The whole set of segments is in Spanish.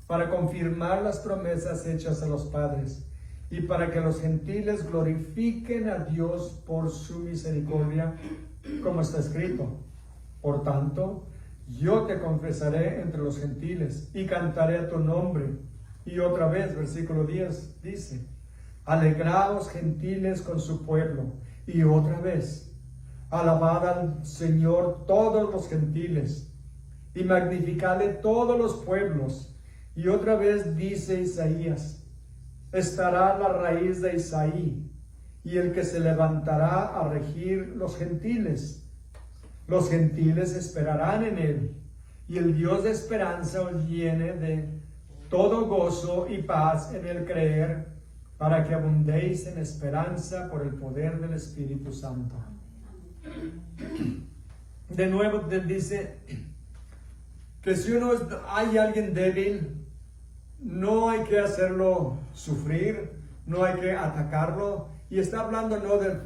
para confirmar las promesas hechas a los padres, y para que los gentiles glorifiquen a Dios por su misericordia, como está escrito. Por tanto, yo te confesaré entre los gentiles y cantaré a tu nombre. Y otra vez, versículo 10 dice, alegraos gentiles con su pueblo. Y otra vez, alabad al Señor todos los gentiles y magnificadle todos los pueblos. Y otra vez dice Isaías, estará la raíz de Isaí y el que se levantará a regir los gentiles. Los gentiles esperarán en él, y el Dios de esperanza os llene de todo gozo y paz en el creer, para que abundéis en esperanza por el poder del Espíritu Santo. De nuevo dice que si hay alguien débil, no hay que hacerlo sufrir, no hay que atacarlo. Y está hablando no de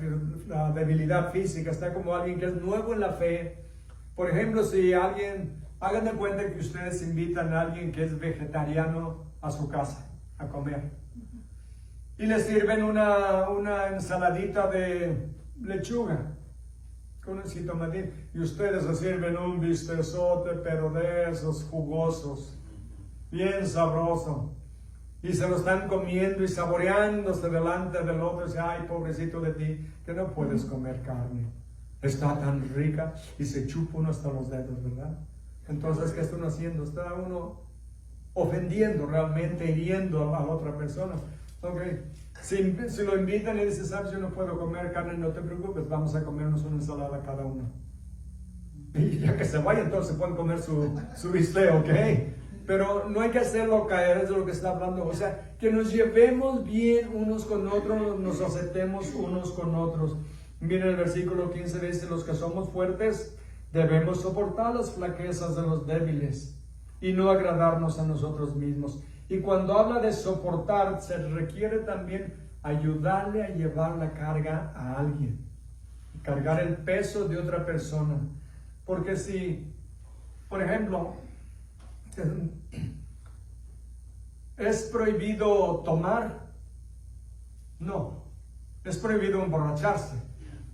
la debilidad física, está como alguien que es nuevo en la fe. Por ejemplo, si alguien, hagan de cuenta que ustedes invitan a alguien que es vegetariano a su casa a comer. Y le sirven una ensaladita de lechuga con un jitomatín. Y ustedes le sirven un bistezote, pero de esos jugosos, bien sabroso. Y se lo están comiendo y saboreándose delante del otro. Y dice, ay, pobrecito de ti, que no puedes comer carne. Está tan rica. Y se chupa uno hasta los dedos, ¿verdad? Entonces, ¿qué está uno haciendo? Está uno ofendiendo realmente, hiriendo a la otra persona. Okay. Si lo invitan y dice, sabes, yo no puedo comer carne, no te preocupes, vamos a comernos una ensalada cada uno. Y ya que se vaya, entonces pueden comer su bistec, ¿ok? Pero no hay que hacerlo caer, es de lo que está hablando. O sea, que nos llevemos bien unos con otros, nos aceptemos unos con otros. Miren el versículo 15 dice, los que somos fuertes debemos soportar las flaquezas de los débiles y no agradarnos a nosotros mismos. Y cuando habla de soportar, se requiere también ayudarle a llevar la carga a alguien, cargar el peso de otra persona. Porque si, por ejemplo, ¿es prohibido tomar? No. Es prohibido emborracharse.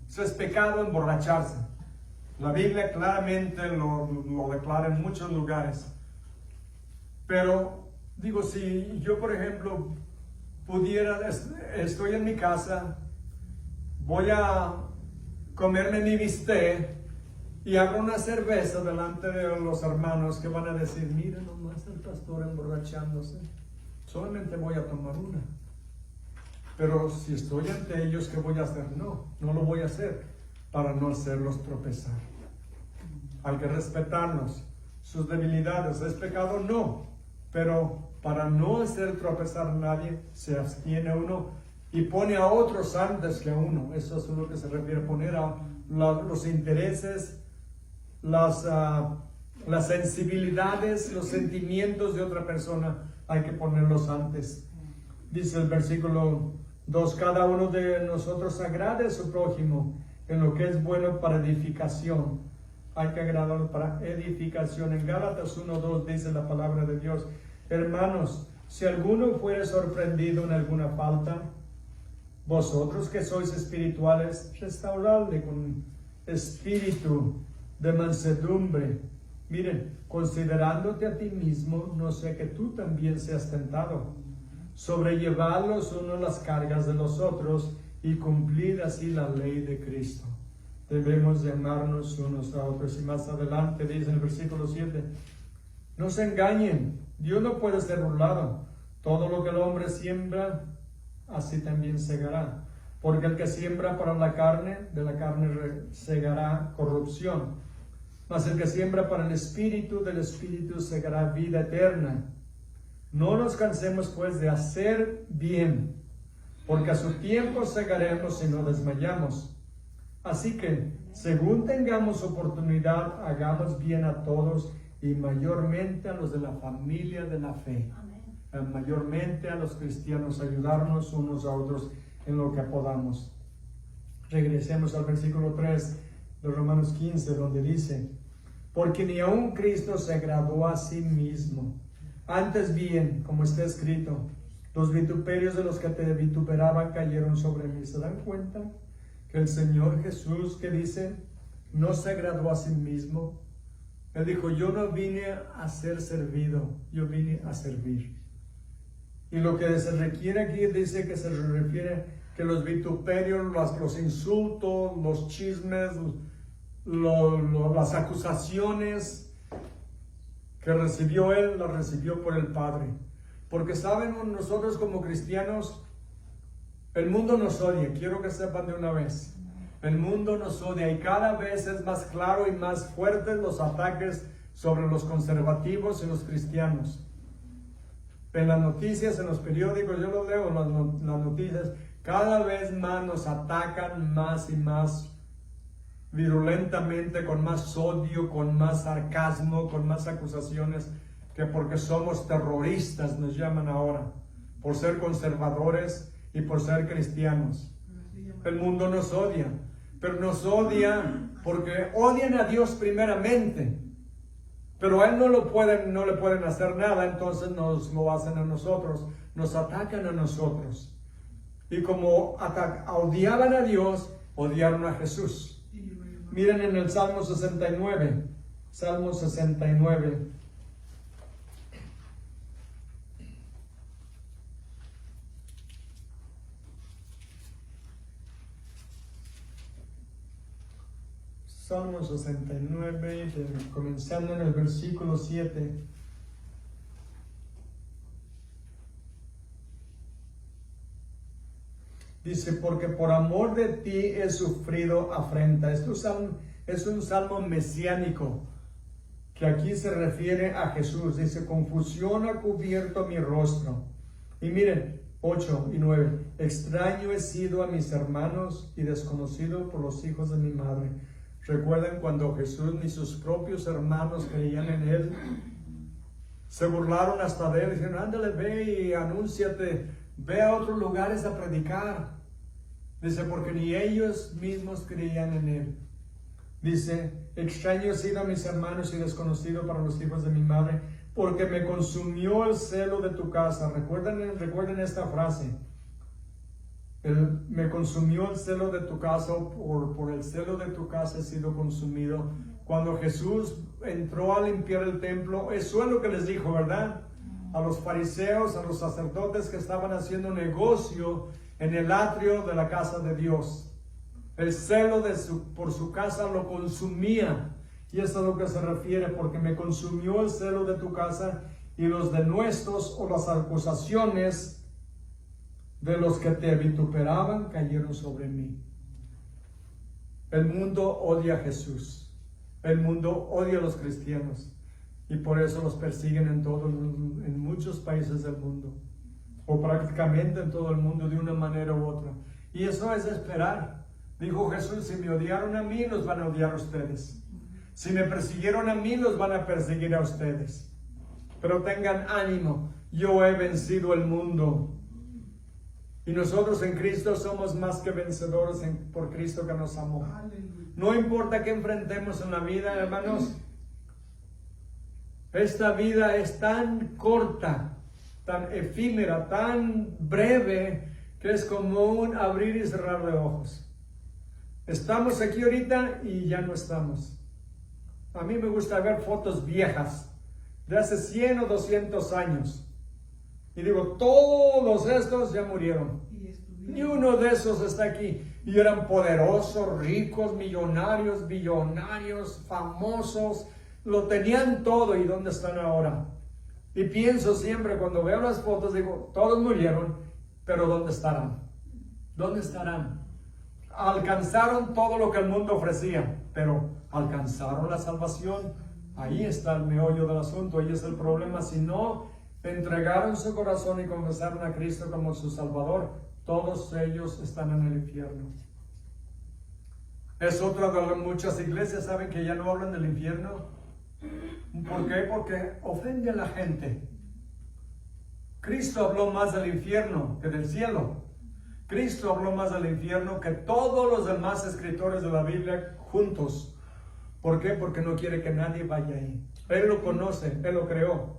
Eso es pecado emborracharse. La Biblia claramente lo declara en muchos lugares. Pero digo, si yo, por ejemplo, estoy en mi casa, voy a comerme mi bistec y abro una cerveza delante de los hermanos que van a decir, mira nomás el pastor emborrachándose, solamente voy a tomar una. Pero si estoy ante ellos, ¿qué voy a hacer? No lo voy a hacer para no hacerlos tropezar. Hay que respetarlos, sus debilidades. ¿Es pecado? No. Pero para no hacer tropezar a nadie, se abstiene uno y pone a otros antes que a uno. Eso es lo que se refiere a poner a los intereses, las sensibilidades, los sentimientos de otra persona. Hay que ponerlos antes. Dice el versículo 2, cada uno de nosotros agrade a su prójimo en lo que es bueno para edificación. Hay que agradarlo para edificación. En Gálatas 1:2 dice la palabra de Dios, hermanos, si alguno fuere sorprendido en alguna falta, vosotros que sois espirituales, restauradle con espíritu de mansedumbre. Miren, considerándote a ti mismo, no sé que tú también seas tentado. Sobrellevad los unos las cargas de los otros y cumplid así la ley de Cristo. Debemos de amarnos unos a otros. Y más adelante dice en el versículo 7, no se engañen, Dios no puede ser burlado. Todo lo que el hombre siembra, así también segará. Porque el que siembra para la carne, de la carne segará corrupción. Mas el que siembra para el Espíritu, del Espíritu segará vida eterna. No nos cansemos pues de hacer bien, porque a su tiempo segaremos y no desmayamos. Así que, según tengamos oportunidad, hagamos bien a todos y mayormente a los de la familia de la fe. Mayormente a los cristianos, ayudarnos unos a otros en lo que podamos. Regresemos al versículo 3 de Romanos 15, donde dice, porque ni aun Cristo se agradó a sí mismo, Antes bien, como está escrito, los vituperios de los que te vituperaban cayeron sobre mí. ¿Se dan cuenta que el Señor Jesús, que dice, no se agradó a sí mismo? Él dijo, yo no vine a ser servido, yo vine a servir. Y lo que se requiere aquí dice que se refiere que los vituperios, los insultos, los chismes, las acusaciones que recibió él, las recibió por el Padre. Porque saben, nosotros como cristianos, el mundo nos odia, quiero que sepan de una vez. El mundo nos odia y cada vez es más claro y más fuertes los ataques sobre los conservativos y los cristianos. En las noticias, en los periódicos, yo los leo, las noticias, cada vez más nos atacan más y más virulentamente, con más odio, con más sarcasmo, con más acusaciones, que porque somos terroristas nos llaman ahora, por ser conservadores y por ser cristianos. El mundo nos odia, pero nos odia porque odian a Dios primeramente. Pero a Él no le pueden hacer nada, entonces nos lo hacen a nosotros, nos atacan a nosotros. Y como odiaban a Dios, odiaron a Jesús. Miren en el Salmo 69, Salmo 69. Salmo 69, comenzando en el versículo 7. Dice, porque por amor de ti he sufrido afrenta. Esto es un salmo mesiánico, que aquí se refiere a Jesús. Dice, confusión ha cubierto mi rostro. Y miren, 8 y 9. Extraño he sido a mis hermanos y desconocido por los hijos de mi madre. ¿Recuerdan cuando Jesús ni sus propios hermanos creían en Él? Se burlaron hasta de Él, dijeron, ándale, ve y anúnciate, ve a otros lugares a predicar. Dice, porque ni ellos mismos creían en Él. Dice, extraño he sido a mis hermanos y desconocido para los hijos de mi madre, porque me consumió el celo de tu casa. Recuerden esta frase. Me consumió el celo de tu casa, por el celo de tu casa he sido consumido. Cuando Jesús entró a limpiar el templo, eso es lo que les dijo, ¿verdad? A los fariseos, a los sacerdotes que estaban haciendo negocio en el atrio de la casa de Dios. El celo por su casa lo consumía. Y eso es a lo que se refiere, porque me consumió el celo de tu casa y los denuestos o las acusaciones de los que te vituperaban cayeron sobre mí. El mundo odia a Jesús. El mundo odia a los cristianos. Y por eso los persiguen en muchos países del mundo. O prácticamente en todo el mundo de una manera u otra. Y eso es esperar. Dijo Jesús, si me odiaron a mí, los van a odiar a ustedes. Si me persiguieron a mí, los van a perseguir a ustedes. Pero tengan ánimo, yo he vencido el mundo. Y nosotros en Cristo somos más que vencedores por Cristo que nos amó. No importa qué enfrentemos en la vida, hermanos. Esta vida es tan corta, tan efímera, tan breve, que es como un abrir y cerrar de ojos. Estamos aquí ahorita y ya no estamos. A mí me gusta ver fotos viejas, de hace 100 o 200 años. Y digo, todos estos ya murieron. Ni uno de esos está aquí. Y eran poderosos, ricos, millonarios, billonarios, famosos. Lo tenían todo. ¿Y dónde están ahora? Y pienso siempre, cuando veo las fotos, digo, todos murieron, pero ¿dónde estarán? ¿Dónde estarán? Alcanzaron todo lo que el mundo ofrecía, pero ¿alcanzaron la salvación? Ahí está el meollo del asunto, ahí es el problema. Si no entregaron su corazón y confesaron a Cristo como su Salvador, todos ellos están en el infierno. Es otra de las muchas iglesias, ¿saben que ya no hablan del infierno? ¿Por qué? Porque ofende a la gente. Cristo habló más del infierno que del cielo. Cristo habló más del infierno que todos los demás escritores de la Biblia juntos. ¿Por qué? Porque no quiere que nadie vaya ahí. Él lo conoce, Él lo creó.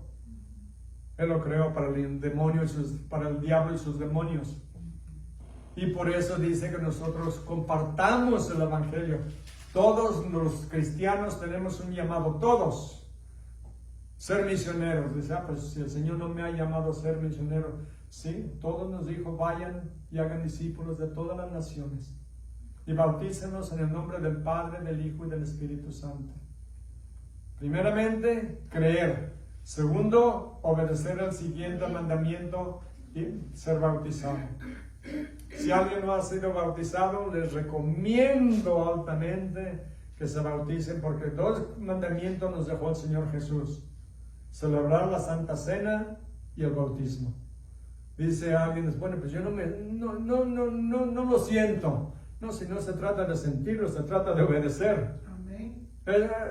Él lo creó para el demonio para el diablo y sus demonios. Y por eso dice que nosotros compartamos el evangelio. Todos los cristianos tenemos un llamado, todos, ser misioneros. Dice, pues si el Señor no me ha llamado a ser misionero, sí, todos nos dijo, vayan y hagan discípulos de todas las naciones y bautícenos en el nombre del Padre, del Hijo y del Espíritu Santo. Primeramente, creer. Segundo, obedecer el siguiente mandamiento y ser bautizado. Si alguien no ha sido bautizado, les recomiendo altamente que se bauticen, porque 2 mandamientos nos dejó el Señor Jesús: celebrar la Santa Cena y el bautismo. Dice alguien, bueno, pues yo no lo siento. No, si no se trata de sentirlo, se trata de obedecer. Amén.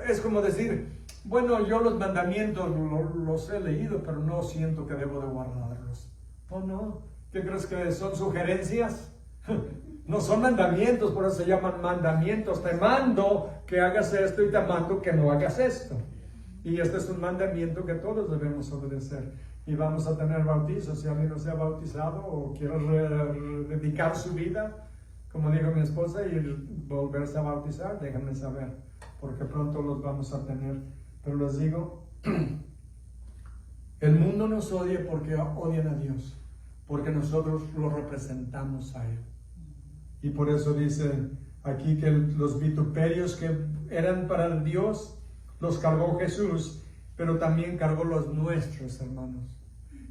Es como decir, bueno, yo los mandamientos los he leído, pero no siento que debo de guardarlos. Oh, no. ¿Qué crees que son sugerencias? No son mandamientos, por eso se llaman mandamientos. Te mando que hagas esto y te mando que no hagas esto. Y este es un mandamiento que todos debemos obedecer. Y vamos a tener bautizo. Si alguien no se ha bautizado o quiere dedicar su vida, como dijo mi esposa, y volverse a bautizar, déjenme saber, porque pronto los vamos a tener. Pero les digo, el mundo nos odia porque odian a Dios, porque nosotros lo representamos a Él. Y por eso dice aquí que los vituperios que eran para Dios los cargó Jesús, pero también cargó los nuestros, hermanos.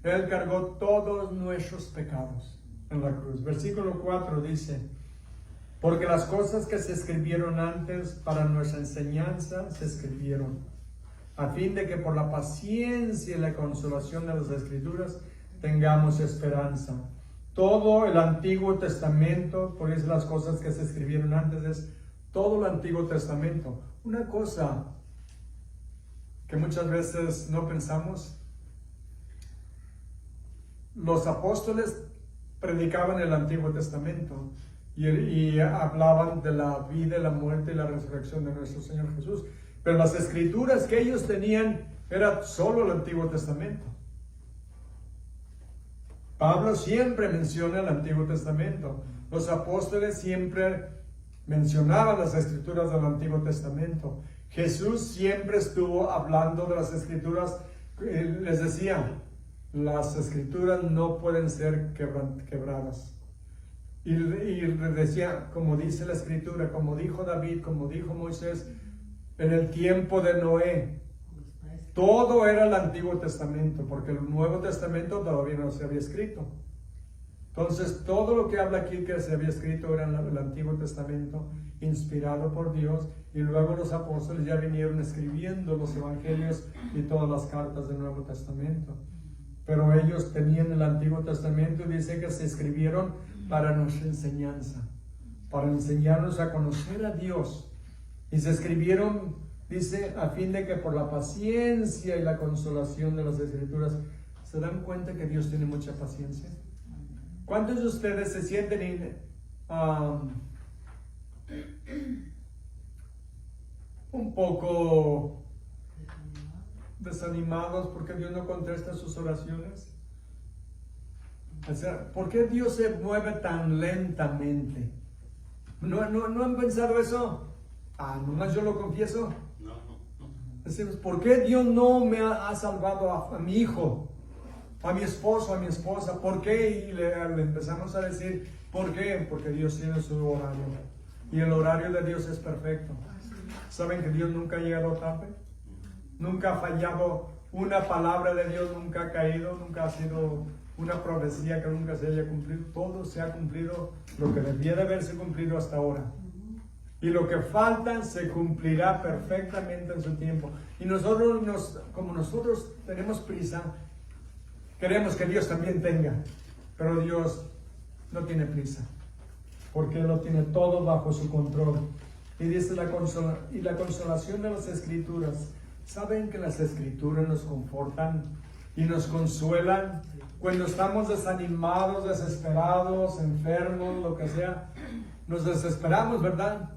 Él cargó todos nuestros pecados en la cruz. Versículo 4 dice, porque las cosas que se escribieron antes para nuestra enseñanza se escribieron, a fin de que por la paciencia y la consolación de las Escrituras tengamos esperanza. Todo el Antiguo Testamento, por eso las cosas que se escribieron antes, es todo el Antiguo Testamento. Una cosa que muchas veces no pensamos, los apóstoles predicaban el Antiguo Testamento y hablaban de la vida, la muerte y la resurrección de nuestro Señor Jesús. Pero las escrituras que ellos tenían era solo el Antiguo Testamento. Pablo siempre menciona el Antiguo Testamento. Los apóstoles siempre mencionaban las escrituras del Antiguo Testamento. Jesús siempre estuvo hablando de las escrituras. Les decía, las escrituras no pueden ser quebradas. Y decía, como dice la escritura, como dijo David, como dijo Moisés, en el tiempo de Noé, todo era el Antiguo Testamento, porque el Nuevo Testamento todavía no se había escrito. Entonces, todo lo que habla aquí que se había escrito era el Antiguo Testamento, inspirado por Dios, y luego los apóstoles ya vinieron escribiendo los evangelios y todas las cartas del Nuevo Testamento. Pero ellos tenían el Antiguo Testamento y dice que se escribieron para nuestra enseñanza, para enseñarnos a conocer a Dios. Y se escribieron, dice, a fin de que por la paciencia y la consolación de las Escrituras, ¿se dan cuenta que Dios tiene mucha paciencia? ¿Cuántos de ustedes se sienten un poco desanimados porque Dios no contesta sus oraciones? O sea, ¿por qué Dios se mueve tan lentamente? ¿No han pensado eso? Nomás yo lo confieso. Decimos, ¿por qué Dios no me ha salvado a mi hijo, a mi esposo, a mi esposa? ¿Por qué? Y le empezamos a decir, ¿por qué? Porque Dios tiene su horario. Y el horario de Dios es perfecto. ¿Saben que Dios nunca ha llegado tarde? Nunca ha fallado una palabra de Dios, nunca ha caído, nunca ha sido una profecía que nunca se haya cumplido. Todo se ha cumplido, lo que debía de haberse cumplido hasta ahora. Y lo que falta se cumplirá perfectamente en su tiempo. Y nosotros, como nosotros tenemos prisa, queremos que Dios también tenga. Pero Dios no tiene prisa, porque Él lo tiene todo bajo su control. Y dice la consolación de las Escrituras. ¿Saben que las Escrituras nos confortan y nos consuelan cuando estamos desanimados, desesperados, enfermos, lo que sea? Nos desesperamos, ¿verdad?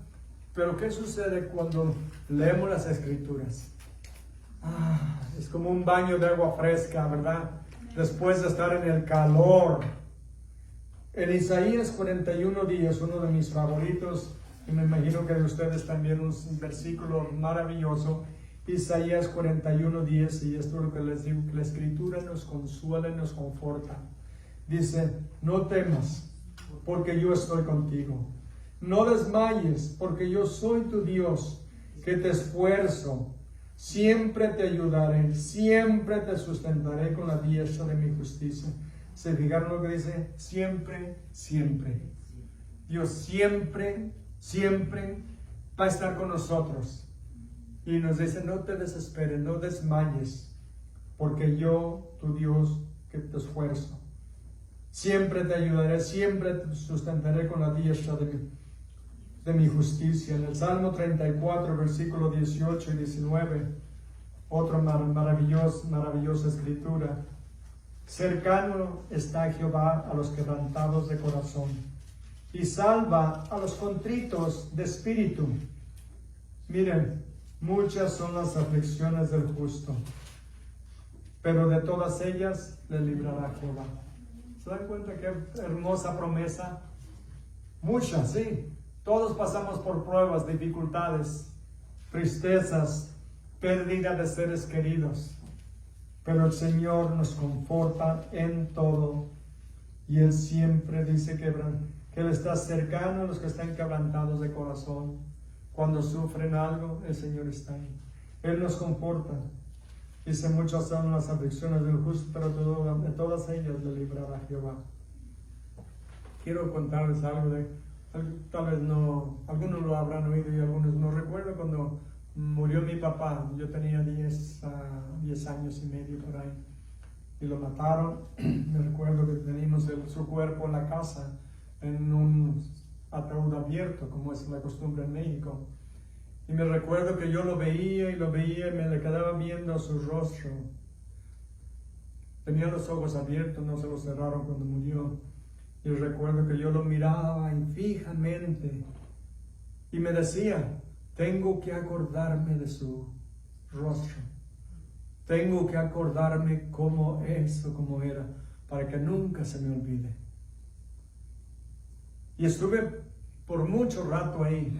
Pero ¿qué sucede cuando leemos las Escrituras? Es como un baño de agua fresca, ¿verdad? después de estar en el calor. En Isaías 41:10, uno de mis favoritos, y me imagino que de ustedes también, un versículo maravilloso, Isaías 41:10, y esto es lo que les digo, que la Escritura nos consuela y nos conforta. Dice, no temas, porque yo estoy contigo. No desmayes, porque yo soy tu Dios, que te esfuerzo. Siempre te ayudaré, siempre te sustentaré con la diestra de mi justicia. ¿Se fijaron lo que dice? Siempre, siempre. Dios siempre, siempre va a estar con nosotros. Y nos dice, no te desesperes, no desmayes, porque yo, tu Dios, que te esfuerzo. Siempre te ayudaré, siempre te sustentaré con la diestra de mi justicia. En el Salmo 34, versículo 18 y 19, otra maravillosa escritura. Cercano está Jehová a los quebrantados de corazón, y salva a los contritos de espíritu. Miren, muchas son las aflicciones del justo, pero de todas ellas le librará Jehová. ¿Se dan cuenta qué hermosa promesa? Muchas, sí. Todos pasamos por pruebas, dificultades, tristezas, pérdida de seres queridos. Pero el Señor nos conforta en todo. Y Él siempre dice que Él está cercano a los que están quebrantados de corazón. Cuando sufren algo, el Señor está ahí. Él nos conforta. Dice, muchas son las aflicciones del justo, pero de todas ellas le librará Jehová. Quiero contarles algo tal vez no, algunos lo habrán oído y algunos no. Recuerdo cuando murió mi papá, yo tenía 10 años y medio por ahí, y lo mataron. Me recuerdo que teníamos su cuerpo en la casa, en un ataúd abierto, como es la costumbre en México. Y me recuerdo que yo lo veía y me le quedaba viendo su rostro. Tenía los ojos abiertos, no se los cerraron cuando murió. Y recuerdo que yo lo miraba fijamente y me decía, tengo que acordarme de su rostro. Tengo que acordarme cómo es o cómo era, para que nunca se me olvide. Y estuve por mucho rato ahí.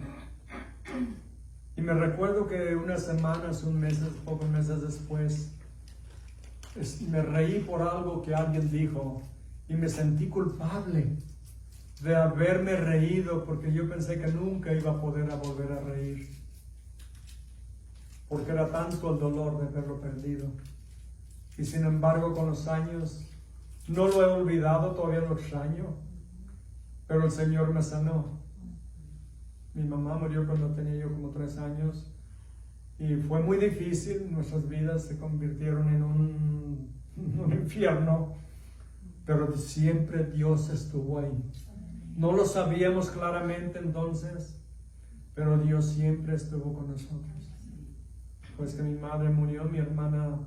Y me recuerdo que unas semanas, pocos meses después, me reí por algo que alguien dijo y me sentí culpable de haberme reído, porque yo pensé que nunca iba a poder volver a reír, porque era tanto el dolor de haberlo perdido. Y sin embargo, con los años, no lo he olvidado, todavía lo extraño, pero el Señor me sanó. Mi mamá murió cuando tenía yo como 3 años y fue muy difícil. Nuestras vidas se convirtieron en un infierno, pero siempre Dios estuvo ahí. No lo sabíamos claramente entonces, pero Dios siempre estuvo con nosotros. Pues que mi madre murió, mi hermana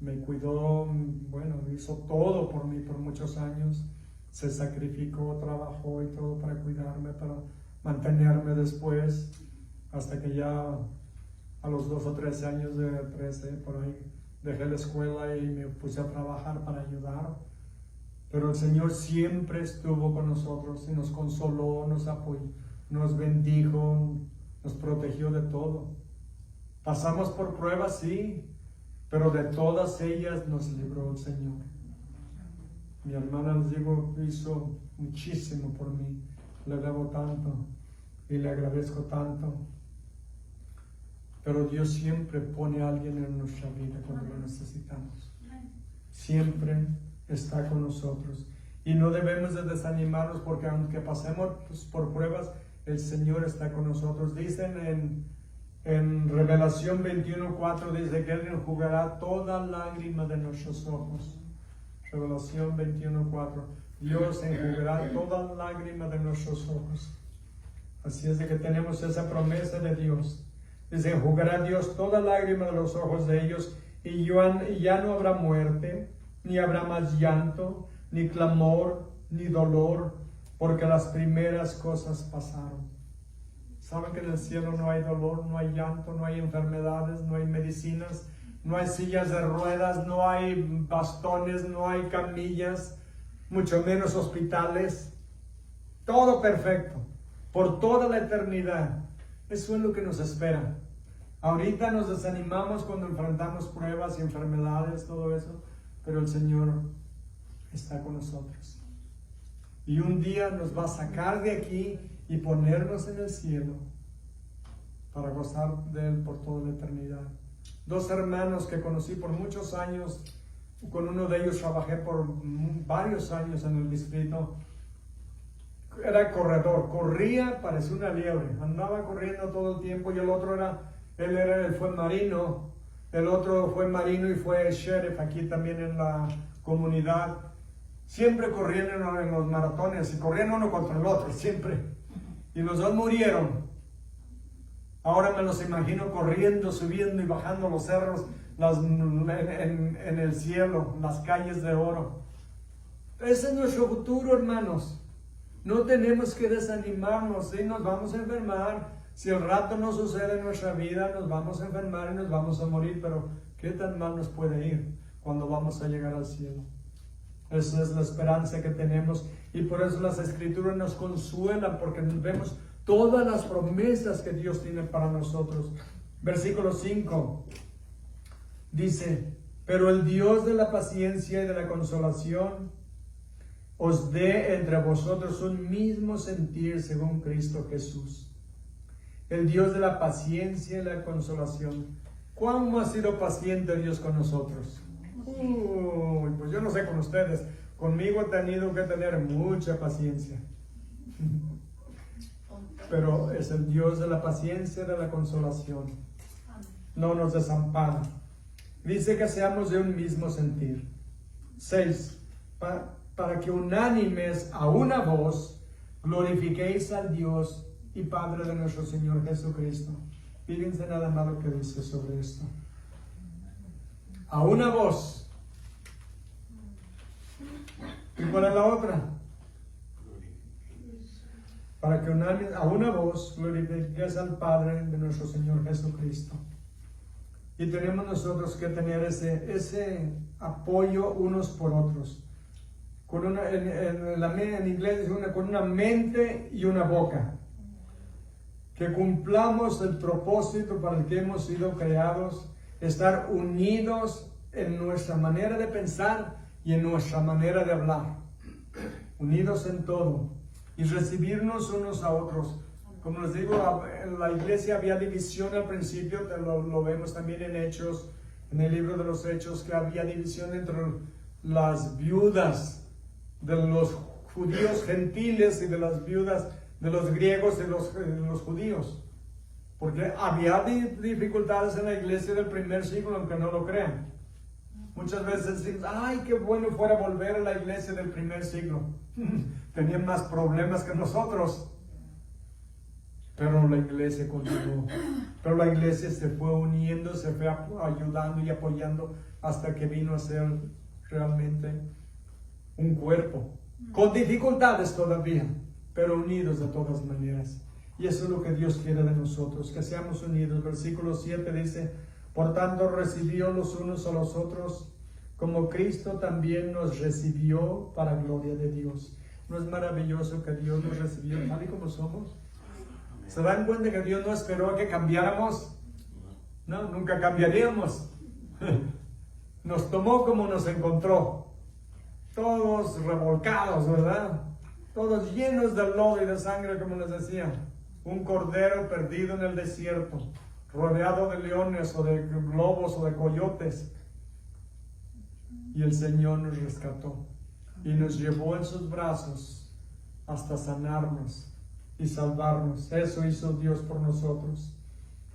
me cuidó, bueno, hizo todo por mí por muchos años. Se sacrificó, trabajó y todo para cuidarme, para mantenerme después, hasta que ya a los 2 o 3 años, de 13 por ahí, dejé la escuela y me puse a trabajar para ayudar. Pero el Señor siempre estuvo con nosotros y nos consoló, nos apoyó, nos bendijo, nos protegió de todo. Pasamos por pruebas, sí, pero de todas ellas nos libró el Señor. Mi hermana, les digo, hizo muchísimo por mí. Le debo tanto y le agradezco tanto. Pero Dios siempre pone a alguien en nuestra vida cuando lo necesitamos. Siempre está con nosotros. Y no debemos de desanimarnos, porque aunque pasemos por pruebas, el Señor está con nosotros. Dicen en Revelación 21:4, dice que Él enjugará toda lágrima de nuestros ojos. Revelación 21:4. Dios enjugará toda lágrima de nuestros ojos. Así es de que tenemos esa promesa de Dios. Dice, enjugará Dios toda lágrima de los ojos de ellos, y ya no habrá muerte, ni habrá más llanto, ni clamor, ni dolor, porque las primeras cosas pasaron. ¿Saben que en el cielo no hay dolor, no hay llanto, no hay enfermedades, no hay medicinas, no hay sillas de ruedas, no hay bastones, no hay camillas, mucho menos hospitales. Todo perfecto, por toda la eternidad. Eso es lo que nos espera. Ahorita nos desanimamos cuando enfrentamos pruebas y enfermedades, todo eso, pero el Señor está con nosotros. Y un día nos va a sacar de aquí y ponernos en el cielo para gozar de Él por toda la eternidad. Dos hermanos que conocí por muchos años, con uno de ellos trabajé por varios años en el distrito. Era corredor, corría, parecía una liebre, andaba corriendo todo el tiempo, y el otro fue marino, el otro fue marino y fue sheriff aquí también en la comunidad. Siempre corrían en los maratones y corrían uno contra el otro, siempre. Y los dos murieron. Ahora me los imagino corriendo, subiendo y bajando los cerros en el cielo, las calles de oro. Ese es nuestro futuro, hermanos. No tenemos que desanimarnos, ¿sí? Nos vamos a enfermar. Si el rato no sucede en nuestra vida, nos vamos a enfermar y nos vamos a morir. Pero ¿qué tan mal nos puede ir cuando vamos a llegar al cielo? Esa es la esperanza que tenemos, y por eso las Escrituras nos consuelan, porque vemos todas las promesas que Dios tiene para nosotros. Versículo 5 dice: pero el Dios de la paciencia y de la consolación os dé entre vosotros un mismo sentir según Cristo Jesús. El Dios de la paciencia y la consolación. ¿Cuándo ha sido paciente Dios con nosotros? Pues yo no sé con ustedes, conmigo he tenido que tener mucha paciencia. Pero es el Dios de la paciencia y de la consolación. No nos desampara. Dice que seamos de un mismo sentir. 6. Para que unánimes a una voz glorifiquéis al Dios y Padre de nuestro Señor Jesucristo. Fíjense nada más lo que dice sobre esto. A una voz. ¿Y cuál es la otra? Para que a una voz glorifiques al Padre de nuestro Señor Jesucristo. Y tenemos nosotros que tener ese apoyo unos por otros. En inglés dice con una mente y una boca. Que cumplamos el propósito para el que hemos sido creados. Estar unidos en nuestra manera de pensar y en nuestra manera de hablar. Unidos en todo. Y recibirnos unos a otros. Como les digo, en la iglesia había división al principio, lo vemos también en Hechos, en el libro de los Hechos, que había división entre las viudas de los judíos gentiles y de las viudas de los griegos y los judíos. Porque había dificultades en la iglesia del primer siglo, aunque no lo crean. Muchas veces decimos, ay, qué bueno fuera volver a la iglesia del primer siglo. Tenían más problemas que nosotros. Pero la iglesia continuó. Pero la iglesia se fue uniendo, se fue ayudando y apoyando hasta que vino a ser realmente un cuerpo. Con dificultades todavía, pero unidos de todas maneras. Y eso es lo que Dios quiere de nosotros, que seamos unidos. Versículo 7 dice: por tanto, recibió los unos a los otros, como Cristo también nos recibió para gloria de Dios. ¿No es maravilloso que Dios nos recibió tal y como somos? ¿Se dan cuenta que Dios no esperó a que cambiáramos? No, nunca cambiaríamos. Nos tomó como nos encontró. Todos revolcados, ¿verdad? Todos llenos de lodo y de sangre, como les decía. Un cordero perdido en el desierto, rodeado de leones o de lobos o de coyotes. Y el Señor nos rescató y nos llevó en sus brazos hasta sanarnos y salvarnos. Eso hizo Dios por nosotros.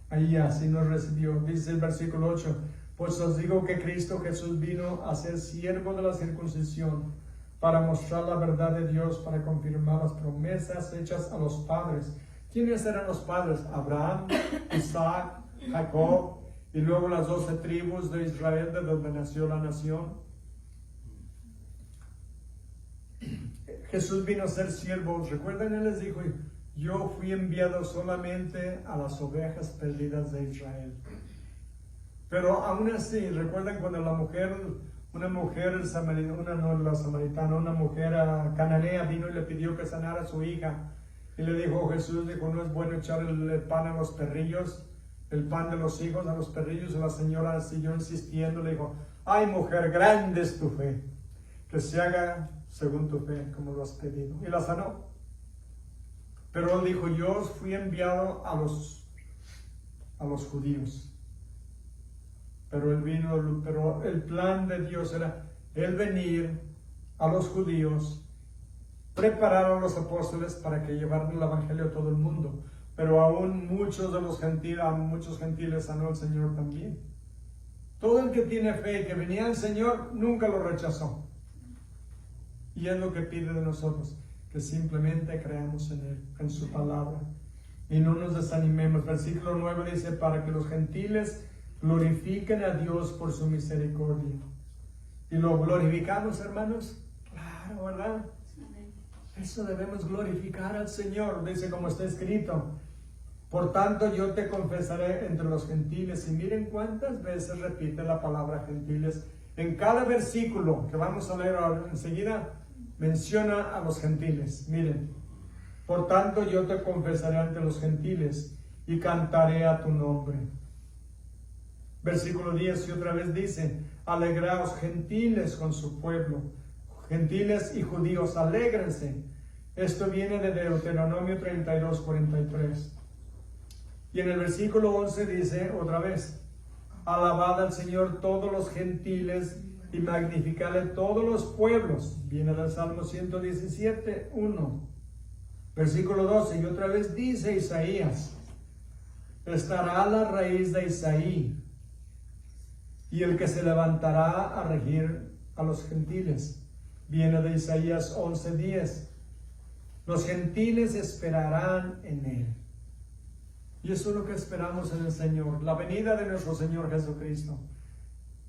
Ahí así nos recibió. Dice el versículo 8: pues os digo que Cristo Jesús vino a ser siervo de la circuncisión, para mostrar la verdad de Dios, para confirmar las promesas hechas a los padres. ¿Quiénes eran los padres? Abraham, Isaac, Jacob, y luego las 12 tribus de Israel, de donde nació la nación. Jesús vino a ser siervo. Recuerden, Él les dijo: yo fui enviado solamente a las ovejas perdidas de Israel. Pero aún así, recuerdan cuando una mujer una mujer cananea vino y le pidió que sanara a su hija. Y le dijo Jesús, dijo, no es bueno echar el pan a los perrillos, el pan de los hijos a los perrillos. Y la señora siguió insistiendo, le dijo, ay mujer, grande es tu fe, que se haga según tu fe, como lo has pedido. Y la sanó. Pero él dijo, yo fui enviado a los judíos. Pero el plan de Dios era el venir a los judíos, preparar a los apóstoles para que llevaran el evangelio a todo el mundo. Pero aún muchos gentiles sanó el Señor también. Todo el que tiene fe y que venía al Señor nunca lo rechazó. Y es lo que pide de nosotros, que simplemente creamos en Él, en su palabra, y no nos desanimemos. Versículo 9 dice, para que los gentiles glorifiquen a Dios por su misericordia. ¿Y lo glorificamos, hermanos? Claro, ¿verdad? Eso debemos glorificar al Señor, dice como está escrito. Por tanto, yo te confesaré entre los gentiles. Y miren cuántas veces repite la palabra gentiles. En cada versículo que vamos a leer ahora, enseguida menciona a los gentiles. Miren, por tanto, yo te confesaré ante los gentiles y cantaré a tu nombre. Versículo 10 y otra vez dice, alegraos gentiles con su pueblo, gentiles y judíos, alégrense. Esto viene de Deuteronomio 32, 43. Y en el versículo 11 dice otra vez, alabad al Señor todos los gentiles y magnificadle todos los pueblos. Viene del Salmo 117, 1. Versículo 12, y otra vez dice Isaías, estará la raíz de Isaí, y el que se levantará a regir a los gentiles. Viene de Isaías 11:10. Los gentiles esperarán en Él. Y eso es lo que esperamos en el Señor, la venida de nuestro Señor Jesucristo.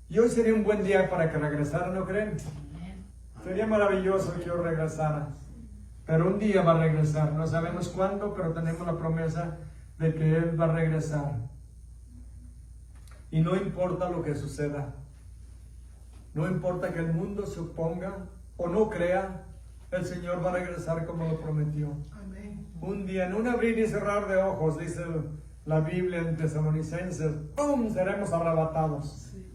Y hoy sería un buen día para que regresara, ¿no creen? Sería maravilloso que yo regresara. Pero un día va a regresar, no sabemos cuándo, pero tenemos la promesa de que Él va a regresar. Y no importa lo que suceda, no importa que el mundo se oponga o no crea, el Señor va a regresar como lo prometió. Amén. Un día, en un abrir y cerrar de ojos, dice la Biblia en Tesalonicenses, ¡pum!, seremos arrebatados. Sí.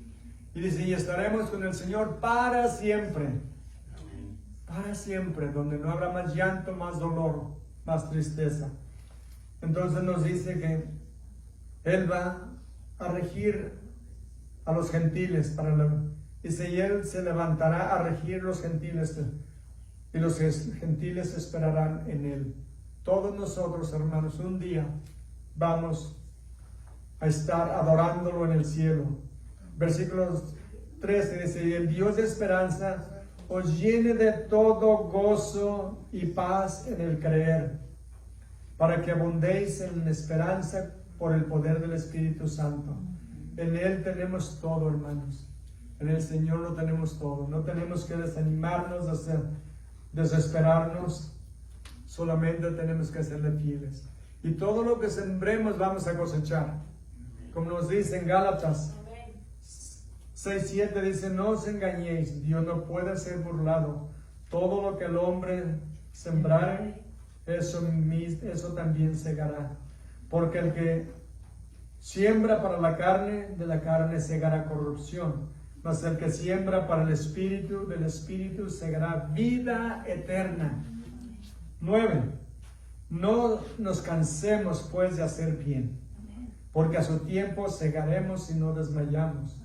Y dice, y estaremos con el Señor para siempre. Amén. Para siempre, donde no habrá más llanto, más dolor, más tristeza. Entonces nos dice que Él va a regir a los gentiles. Dice, y Él se levantará a regir los gentiles, y los gentiles esperarán en Él. Todos nosotros, hermanos, un día vamos a estar adorándolo en el cielo. Versículos 13 dice, y el Dios de esperanza os llene de todo gozo y paz en el creer, para que abundéis en esperanza por el poder del Espíritu Santo. En Él tenemos todo, hermanos. En el Señor lo tenemos todo. No tenemos que desanimarnos, desesperarnos. Solamente tenemos que serle fieles. Y todo lo que sembremos vamos a cosechar. Como nos dice en Gálatas 6:7 dice, no os engañéis, Dios no puede ser burlado. Todo lo que el hombre sembrare, eso también segará. Porque el que siembra para la carne, de la carne segará corrupción. Mas el que siembra para el Espíritu, del Espíritu segará vida eterna. 9. No nos cansemos pues de hacer bien, porque a su tiempo segaremos y no desmayamos.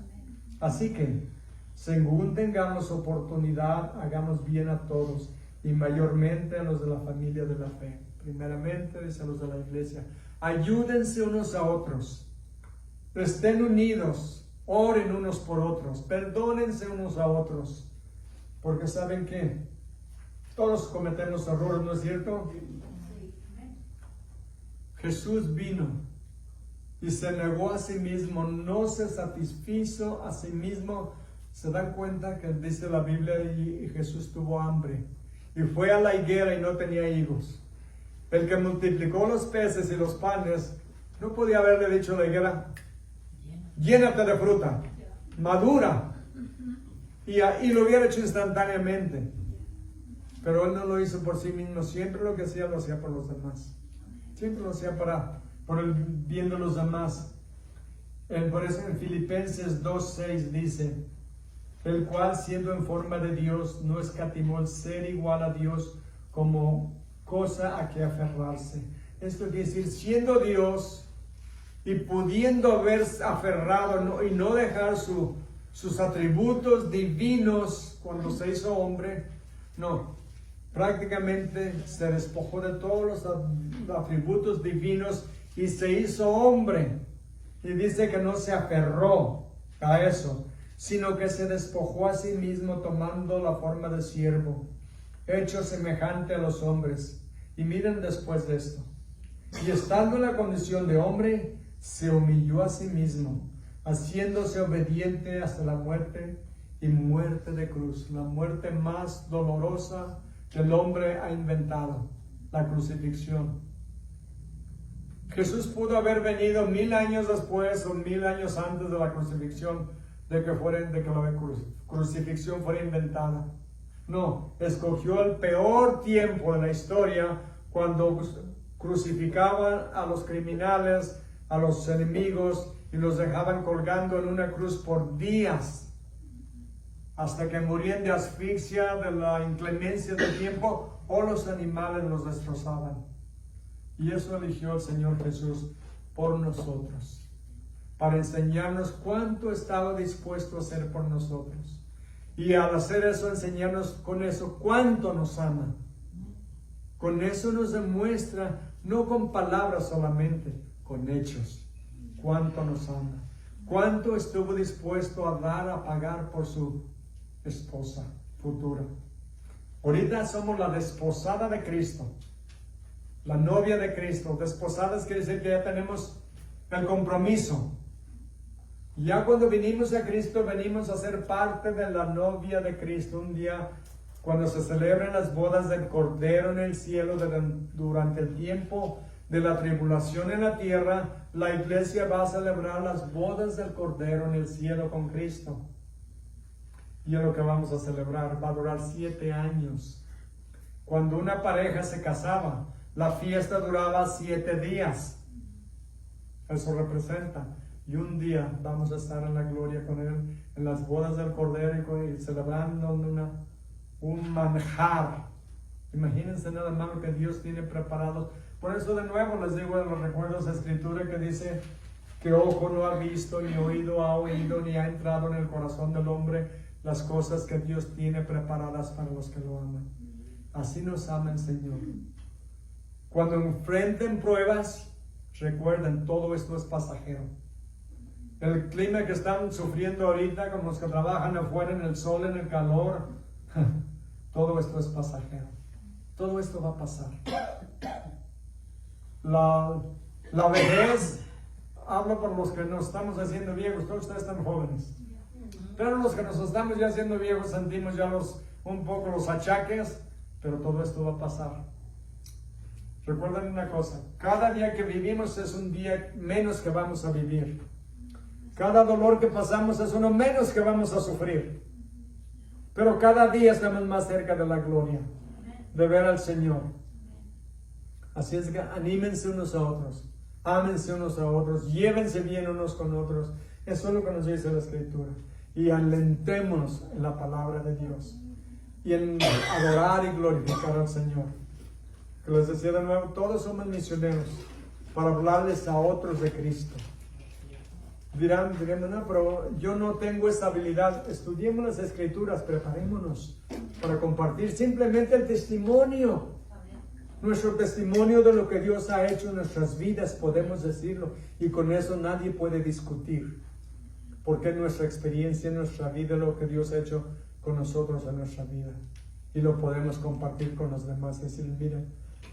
Así que, según tengamos oportunidad, hagamos bien a todos, y mayormente a los de la familia de la fe. Primeramente, dice, a los de la iglesia. Ayúdense unos a otros, estén unidos, oren unos por otros, perdónense unos a otros, porque ¿saben qué? Todos cometemos errores, ¿no es cierto? Jesús vino y se negó a sí mismo, no se satisfizo a sí mismo. Se dan cuenta que dice la Biblia, y Jesús tuvo hambre y fue a la higuera y no tenía higos. El que multiplicó los peces y los panes, no podía haberle dicho a la higuera, llénate de fruta, madura. Y lo hubiera hecho instantáneamente. Pero él no lo hizo por sí mismo. Siempre lo que hacía, lo hacía por los demás. Siempre lo hacía por el bien de los demás. Por eso en Filipenses 2:6 dice, el cual siendo en forma de Dios, no escatimó el ser igual a Dios como cosa a que aferrarse. Esto quiere decir, siendo Dios y pudiendo haber aferrado y no dejar sus atributos divinos cuando se hizo hombre, no, prácticamente se despojó de todos los atributos divinos y se hizo hombre. Y dice que no se aferró a eso, sino que se despojó a sí mismo tomando la forma de siervo, hecho semejante a los hombres. Y miren después de esto. Y estando en la condición de hombre, se humilló a sí mismo, haciéndose obediente hasta la muerte y muerte de cruz, la muerte más dolorosa que el hombre ha inventado, la crucifixión. Jesús pudo haber venido 1000 años después o 1000 años antes de la crucifixión, de que la crucifixión fuera inventada. No, escogió el peor tiempo de la historia cuando crucificaban a los criminales, a los enemigos y los dejaban colgando en una cruz por días hasta que morían de asfixia, de la inclemencia del tiempo, o los animales los destrozaban. Y eso eligió el Señor Jesús por nosotros, para enseñarnos cuánto estaba dispuesto a hacer por nosotros. Y al hacer eso, enseñarnos con eso cuánto nos ama. Con eso nos demuestra, no con palabras solamente, con hechos, cuánto nos ama. Cuánto estuvo dispuesto a dar, a pagar por su esposa futura. Ahorita somos la desposada de Cristo, la novia de Cristo. Desposadas quiere decir que ya tenemos el compromiso. Ya cuando vinimos a Cristo, venimos a ser parte de la novia de Cristo. Un día, cuando se celebren las bodas del Cordero en el cielo, durante el tiempo de la tribulación en la tierra, la iglesia va a celebrar las bodas del Cordero en el cielo con Cristo. Y es lo que vamos a celebrar. Va a durar 7 años. Cuando una pareja se casaba, la fiesta duraba 7 días. Eso representa. Y un día vamos a estar en la gloria con Él, en las bodas del Cordero y celebrando un manjar. Imagínense nada más lo que Dios tiene preparado. Por eso de nuevo les digo en los recuerdos de Escritura que dice que ojo no ha visto, ni oído ha oído, ni ha entrado en el corazón del hombre las cosas que Dios tiene preparadas para los que lo aman. Así nos ama el Señor. Cuando enfrenten pruebas, recuerden, todo esto es pasajero. El clima que están sufriendo ahorita, con los que trabajan afuera en el sol, en el calor, todo esto es pasajero. Todo esto va a pasar. La vejez, hablo por los que nos estamos haciendo viejos, todos ustedes están jóvenes. Pero los que nos estamos ya haciendo viejos sentimos ya un poco los achaques, pero todo esto va a pasar. Recuerden una cosa, cada día que vivimos es un día menos que vamos a vivir. Cada dolor que pasamos es uno menos que vamos a sufrir. Pero cada día estamos más cerca de la gloria, de ver al Señor. Así es que anímense unos a otros, ámense unos a otros, llévense bien unos con otros. Eso es lo que nos dice la Escritura. Y alentémonos en la palabra de Dios y en adorar y glorificar al Señor. Que les decía de nuevo, todos somos misioneros para hablarles a otros de Cristo. Dirán, no, pero yo no tengo esa habilidad. Estudiemos las Escrituras, preparémonos para compartir simplemente el testimonio. Nuestro testimonio de lo que Dios ha hecho en nuestras vidas, podemos decirlo, y con eso nadie puede discutir, porque nuestra experiencia en nuestra vida es lo que Dios ha hecho con nosotros en nuestra vida, y lo podemos compartir con los demás. Decir, mira,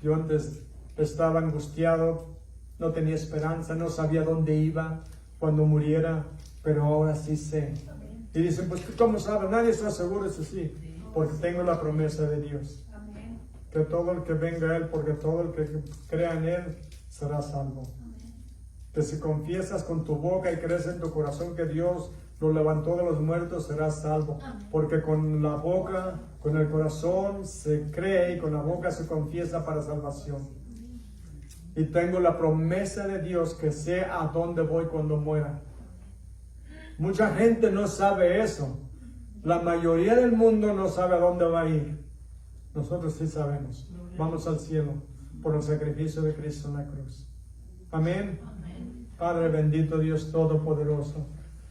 yo antes estaba angustiado, no tenía esperanza, no sabía dónde iba cuando muriera, pero ahora sí sé. Y dicen, pues ¿cómo sabes? Nadie está seguro. Eso sí, porque tengo la promesa de Dios. Que todo el que venga a Él, porque todo el que crea en Él será salvo. que si confiesas con tu boca y crees en tu corazón que Dios lo levantó de los muertos, serás salvo. Porque con la boca, con el corazón se cree y con la boca se confiesa para salvación. Y tengo la promesa de Dios que sé a dónde voy cuando muera. Mucha gente no sabe eso. La mayoría del mundo no sabe a dónde va a ir. Nosotros sí sabemos. Vamos al cielo por el sacrificio de Cristo en la cruz. Amén. Padre bendito, Dios todopoderoso,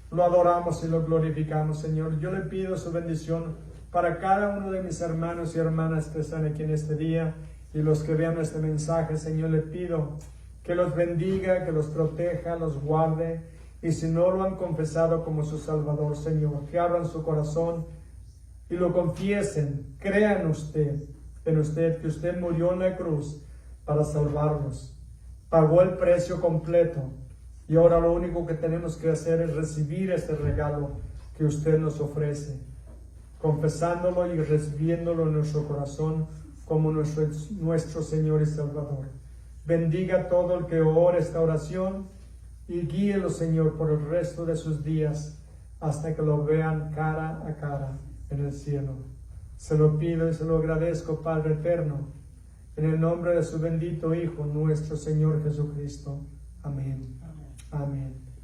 lo adoramos y lo glorificamos, Señor. Yo le pido su bendición para cada uno de mis hermanos y hermanas que están aquí en este día y los que vean este mensaje, Señor. Le pido que los bendiga, que los proteja, los guarde, y si no lo han confesado como su Salvador, Señor, que abran su corazón y lo confiesen, crean en usted, que usted murió en la cruz para salvarnos, pagó el precio completo. Y ahora lo único que tenemos que hacer es recibir este regalo que usted nos ofrece, confesándolo y recibiéndolo en nuestro corazón como nuestro Señor y Salvador. Bendiga a todo el que ore esta oración y guíelo, Señor, por el resto de sus días hasta que lo vean cara a cara en el cielo. Se lo pido y se lo agradezco, Padre eterno, en el nombre de su bendito Hijo, nuestro Señor Jesucristo. Amén. Amén.